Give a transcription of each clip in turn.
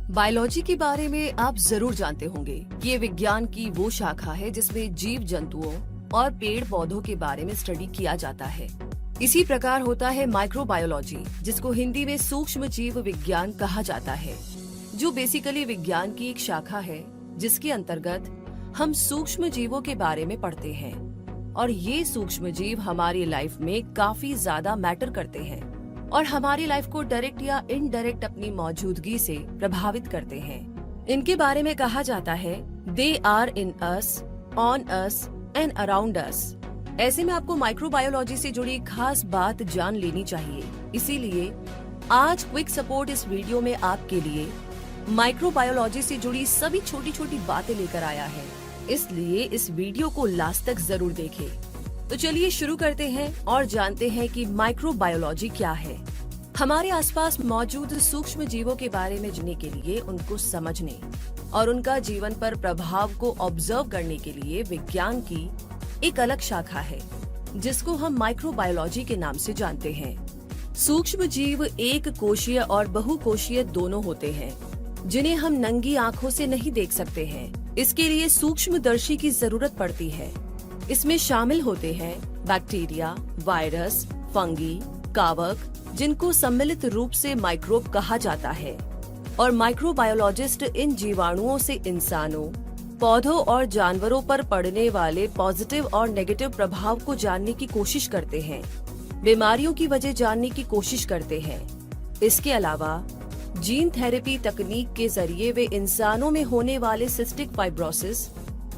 Biology के बारे में आप जरूर जानते होंगे। ये विज्ञान की वो शाखा है जिसमें जीव जंतुओं और पेड़ पौधों के बारे में स्टडी किया जाता है। इसी प्रकार होता है माइक्रोबायोलॉजी, जिसको हिंदी में सूक्ष्म जीव विज्ञान कहा जाता है, जो बेसिकली विज्ञान की एक शाखा है जिसके अंतर्गत हम सूक्ष्म जीवों के बारे में पढ़ते हैं। और ये सूक्ष्म जीव हमारी लाइफ में काफी ज्यादा मैटर करते हैं और हमारी लाइफ को डायरेक्ट या इनडायरेक्ट अपनी मौजूदगी से प्रभावित करते हैं। इनके बारे में कहा जाता है they are in us, on us and around us. ऐसे में आपको माइक्रोबायोलॉजी से जुड़ी खास बात जान लेनी चाहिए। इसीलिए आज क्विक सपोर्ट इस वीडियो में आपके लिए माइक्रोबायोलॉजी से जुड़ी सभी छोटी छोटी बातें लेकर आया है, इसलिए इस वीडियो को लास्ट तक जरूर देखें। तो चलिए शुरू करते हैं और जानते हैं कि माइक्रोबायोलॉजी क्या है। हमारे आसपास मौजूद सूक्ष्म जीवों के बारे में जानने के लिए, उनको समझने और उनका जीवन पर प्रभाव को ऑब्जर्व करने के लिए विज्ञान की एक अलग शाखा है जिसको हम माइक्रोबायोलॉजी के नाम से जानते हैं। सूक्ष्म जीव एक कोशीय और बहुकोशीय दोनों होते हैं, जिन्हें हम नंगी आंखों से नहीं देख सकते हैं। इसके लिए सूक्ष्मदर्शी की जरूरत पड़ती है। इसमें शामिल होते हैं बैक्टीरिया, वायरस, फंगी, कवक, जिनको सम्मिलित रूप से माइक्रोब कहा जाता है। और माइक्रोबायोलॉजिस्ट इन जीवाणुओं से इंसानों, पौधों और जानवरों पर पड़ने वाले पॉजिटिव और नेगेटिव प्रभाव को जानने की कोशिश करते हैं। बीमारियों की वजह जानने की कोशिश करते हैं। इसके अलावा जीन थेरेपी तकनीक के जरिए वे इंसानों में होने वाले सिस्टिक फाइब्रोसिस,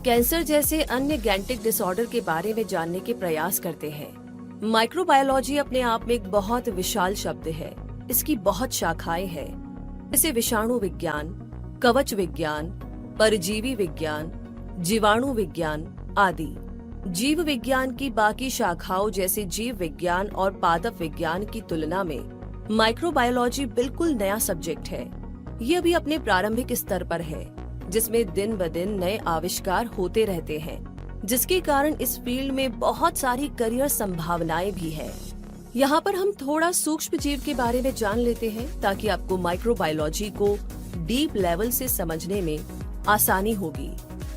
कैंसर जैसे अन्य जेनेटिक डिसऑर्डर के बारे में जानने के प्रयास करते हैं। माइक्रोबायोलॉजी अपने आप में एक बहुत विशाल शब्द है। इसकी बहुत शाखाएं हैं, जैसे विषाणु विज्ञान, कवच विज्ञान, परजीवी विज्ञान, जीवाणु विज्ञान आदि। जीव विज्ञान की बाकी शाखाओं जैसे जीव विज्ञान और पादप विज्ञान की तुलना में माइक्रोबायोलॉजी बिल्कुल नया सब्जेक्ट है। ये अभी अपने प्रारंभिक स्तर पर है, जिसमें दिन ब दिन नए आविष्कार होते रहते हैं, जिसके कारण इस फील्ड में बहुत सारी करियर संभावनाएं भी है। यहाँ पर हम थोड़ा सूक्ष्म जीव के बारे में जान लेते हैं ताकि आपको माइक्रोबायोलॉजी को डीप लेवल से समझने में आसानी होगी।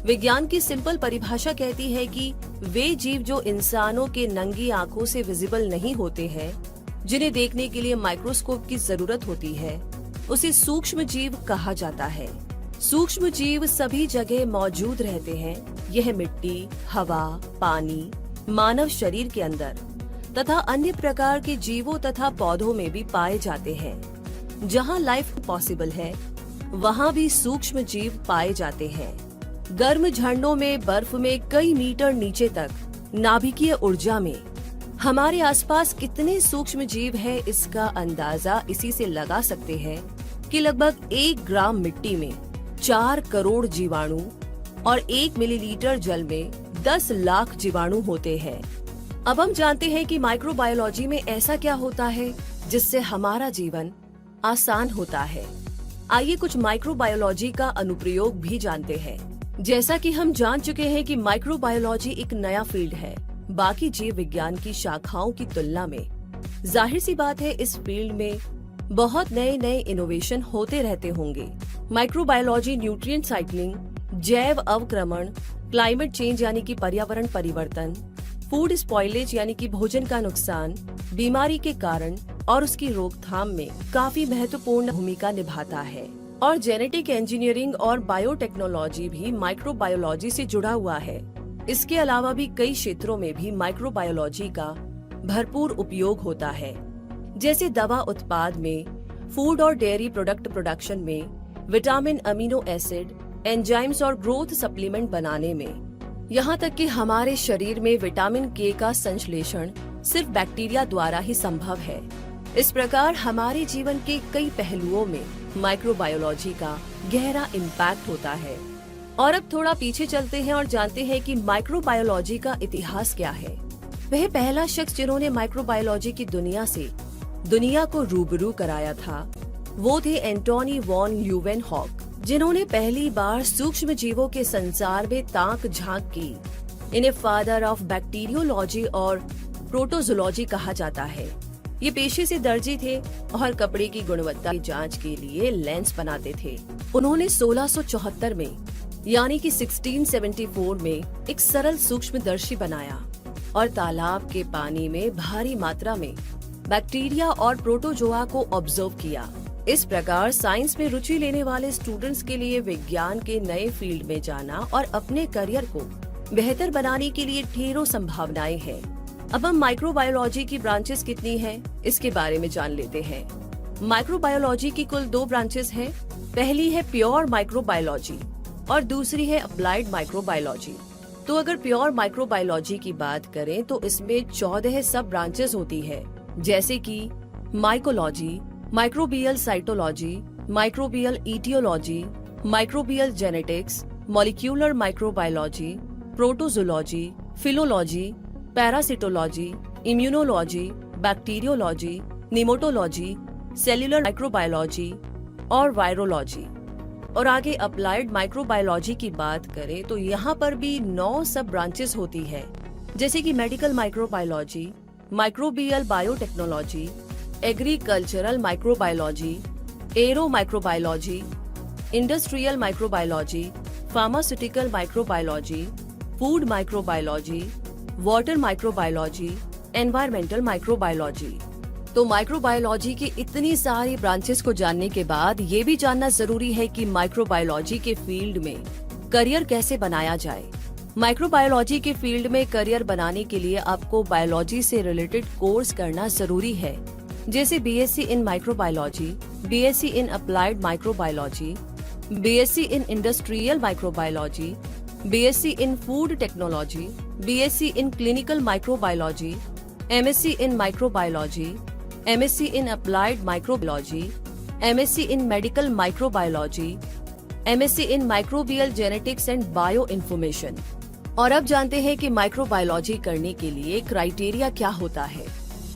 विज्ञान की सिंपल परिभाषा कहती है कि वे जीव जो इंसानों के नंगी आंखों से विजिबल नहीं होते हैं, जिन्हें देखने के लिए माइक्रोस्कोप की जरूरत होती है, उसे सूक्ष्म जीव कहा जाता है। सूक्ष्म जीव सभी जगह मौजूद रहते हैं। यह मिट्टी, हवा, पानी, मानव शरीर के अंदर तथा अन्य प्रकार के जीवों तथा पौधों में भी पाए जाते हैं। जहाँ लाइफ पॉसिबल है, वहाँ भी सूक्ष्म जीव पाए जाते हैं। गर्म झरनों में, बर्फ में कई मीटर नीचे तक, नाभिकीय ऊर्जा में हमारे आसपास कितने सूक्ष्म जीव हैं, इसका अंदाजा इसी से लगा सकते हैं कि लगभग 1 ग्राम मिट्टी में 4 करोड़ जीवाणु और 1 मिलीलीटर जल में 10 लाख जीवाणु होते हैं। अब हम जानते हैं कि माइक्रोबायोलॉजी में ऐसा क्या होता है जिससे हमारा जीवन आसान होता है। आइए कुछ माइक्रोबायोलॉजी का अनुप्रयोग भी जानते हैं। जैसा कि हम जान चुके हैं कि माइक्रोबायोलॉजी एक नया फील्ड है बाकी जीव विज्ञान की शाखाओं की तुलना में। जाहिर सी बात है, इस फील्ड में बहुत नए नए इनोवेशन होते रहते होंगे। माइक्रोबायोलॉजी न्यूट्रिएंट साइक्लिंग, जैव अवक्रमण, क्लाइमेट चेंज यानी कि पर्यावरण परिवर्तन, फूड स्पॉइलेज यानी कि भोजन का नुकसान, बीमारी के कारण और उसकी रोकथाम में काफी महत्वपूर्ण भूमिका निभाता है। और जेनेटिक इंजीनियरिंग और बायोटेक्नोलॉजी भी माइक्रोबायोलॉजी से जुड़ा हुआ है। इसके अलावा भी कई क्षेत्रों में भी माइक्रोबायोलॉजी का भरपूर उपयोग होता है, जैसे दवा उत्पाद में, फूड और डेयरी प्रोडक्ट प्रोडक्शन में, विटामिन, अमीनो एसिड, एंजाइम्स और ग्रोथ सप्लीमेंट बनाने में। यहाँ तक कि हमारे शरीर में विटामिन के का संश्लेषण सिर्फ बैक्टीरिया द्वारा ही संभव है। इस प्रकार हमारे जीवन के कई पहलुओं में माइक्रोबायोलॉजी का गहरा इम्पैक्ट होता है। और अब थोड़ा पीछे चलते हैं और जानते हैं कि माइक्रोबायोलॉजी का इतिहास क्या है। वह पहला शख्स जिन्होंने माइक्रोबायोलॉजी की दुनिया से दुनिया को रूबरू कराया था, वो थे एंटोनी वॉन ल्यूवेनहॉक, जिन्होंने पहली बार सूक्ष्म जीवों के संसार में ताक झांक की। इन्हें फादर ऑफ बैक्टीरियोलॉजी और प्रोटोजोलॉजी कहा जाता है। ये पेशे से दर्जी थे और कपड़े की गुणवत्ता की जांच के लिए लेंस बनाते थे। उन्होंने 1674 में यानी कि 1674 में एक सरल सूक्ष्मदर्शी बनाया और तालाब के पानी में भारी मात्रा में बैक्टीरिया और प्रोटोजोआ को ऑब्जर्व किया। इस प्रकार साइंस में रुचि लेने वाले स्टूडेंट्स के लिए विज्ञान के नए फील्ड में जाना और अपने करियर को बेहतर बनाने के लिए ढेरों संभावनाएं हैं। अब हम माइक्रोबायोलॉजी की ब्रांचेस कितनी हैं, इसके बारे में जान लेते हैं। माइक्रोबायोलॉजी की कुल 2 ब्रांचेस हैं। पहली है प्योर माइक्रोबायोलॉजी और दूसरी है अप्लाइड माइक्रोबायोलॉजी। तो अगर प्योर माइक्रोबायोलॉजी की बात करें तो इसमें 14 सब ब्रांचेस होती है, जैसे कि mycology, microbial cytology, microbial etiology, microbial genetics, molecular microbiology, protozoology, philology, parasitology, immunology, bacteriology, nematology, cellular microbiology और वायरोलॉजी। और आगे अप्लाइड माइक्रोबायोलॉजी की बात करें तो यहाँ पर भी 9 सब ब्रांचेस होती है, जैसे कि medical microbiology, microbial biotechnology, agricultural microbiology, arrow microbiology, industrial microbiology, pharmaceutical microbiology, food microbiology, water microbiology, environmental microbiology. तो माइक्रोबायोलॉजी की इतनी सारी ब्रांचेस को जानने के बाद ये भी जानना जरूरी है कि माइक्रोबायोलॉजी के फील्ड में करियर कैसे बनाया जाए। माइक्रोबायोलॉजी के फील्ड में करियर बनाने के लिए आपको बायोलॉजी से रिलेटेड कोर्स करना जरूरी है, जैसे BSc in microbiology, BSc in applied microbiology, BSc in industrial microbiology, BSc in food technology, BSc in clinical microbiology, MSc in microbiology, MSc in applied microbiology, MSc in medical microbiology, MSc in microbial genetics and bio information. और अब जानते हैं कि microbiology करने के लिए criteria क्या होता है।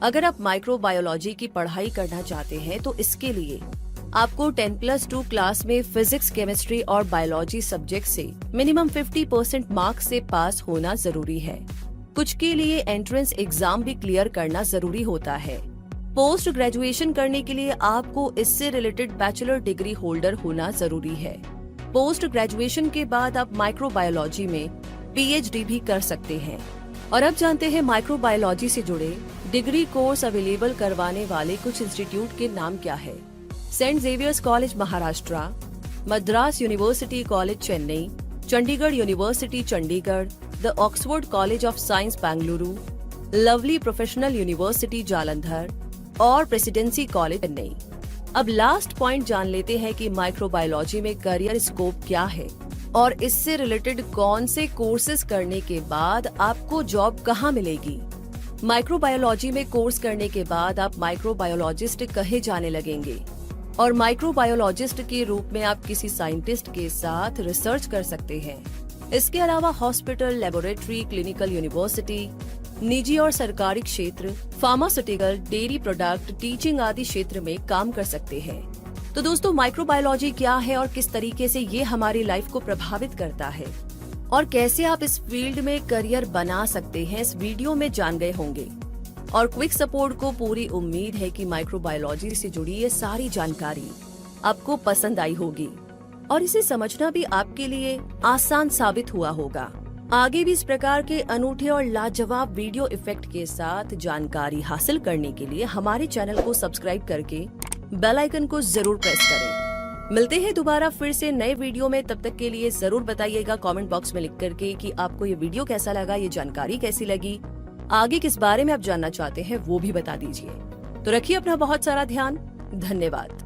अगर आप माइक्रोबायोलॉजी की पढ़ाई करना चाहते हैं तो इसके लिए आपको 10+2 क्लास में फिजिक्स, केमिस्ट्री और बायोलॉजी सब्जेक्ट से मिनिमम 50% मार्क्स से पास होना जरूरी है। कुछ के लिए एंट्रेंस एग्जाम भी क्लियर करना जरूरी होता है। पोस्ट ग्रेजुएशन करने के लिए आपको इससे रिलेटेड बैचलर डिग्री होल्डर होना जरूरी है। पोस्ट ग्रेजुएशन के बाद आप माइक्रोबायोलॉजी में पीएचडी भी कर सकते हैं। और अब जानते हैं माइक्रोबायोलॉजी से जुड़े डिग्री कोर्स अवेलेबल करवाने वाले कुछ इंस्टीट्यूट के नाम क्या है। Saint Xavier's college Maharashtra, Madras university college Chennai, Chandigarh university Chandigarh, the Oxford college of science Bengaluru, lovely professional university Jalandhar और प्रेसिडेंसी कॉलेज चेन्नई। अब लास्ट पॉइंट जान लेते हैं कि माइक्रोबायोलॉजी में करियर स्कोप क्या है और इससे रिलेटेड कौन से कोर्सेज करने के बाद आपको जॉब कहाँ मिलेगी। माइक्रोबायोलॉजी में कोर्स करने के बाद आप माइक्रोबायोलॉजिस्ट कहे जाने लगेंगे और माइक्रोबायोलॉजिस्ट के रूप में आप किसी साइंटिस्ट के साथ रिसर्च कर सकते हैं। इसके अलावा हॉस्पिटल, लेबोरेटरी, क्लिनिकल यूनिवर्सिटी, निजी और सरकारी क्षेत्र, फार्मास्यूटिकल, डेयरी प्रोडक्ट, टीचिंग आदि क्षेत्र में काम कर सकते हैं। तो दोस्तों, माइक्रोबायोलॉजी क्या है और किस तरीके से ये हमारी लाइफ को प्रभावित करता है और कैसे आप इस फील्ड में करियर बना सकते हैं, इस वीडियो में जान गए होंगे। और क्विक सपोर्ट को पूरी उम्मीद है कि माइक्रोबायोलॉजी से जुड़ी ये सारी जानकारी आपको पसंद आई होगी और इसे समझना भी आपके लिए आसान साबित हुआ होगा। आगे भी इस प्रकार के अनूठे और लाजवाब वीडियो इफेक्ट के साथ जानकारी हासिल करने के लिए हमारे चैनल को सब्सक्राइब करके बेल आइकन को जरूर प्रेस करें। मिलते हैं दोबारा फिर से नए वीडियो में। तब तक के लिए जरूर बताइएगा कमेंट बॉक्स में लिख करके कि आपको ये वीडियो कैसा लगा, ये जानकारी कैसी लगी, आगे किस बारे में आप जानना चाहते हैं वो भी बता दीजिए। तो रखिए अपना बहुत सारा ध्यान। धन्यवाद।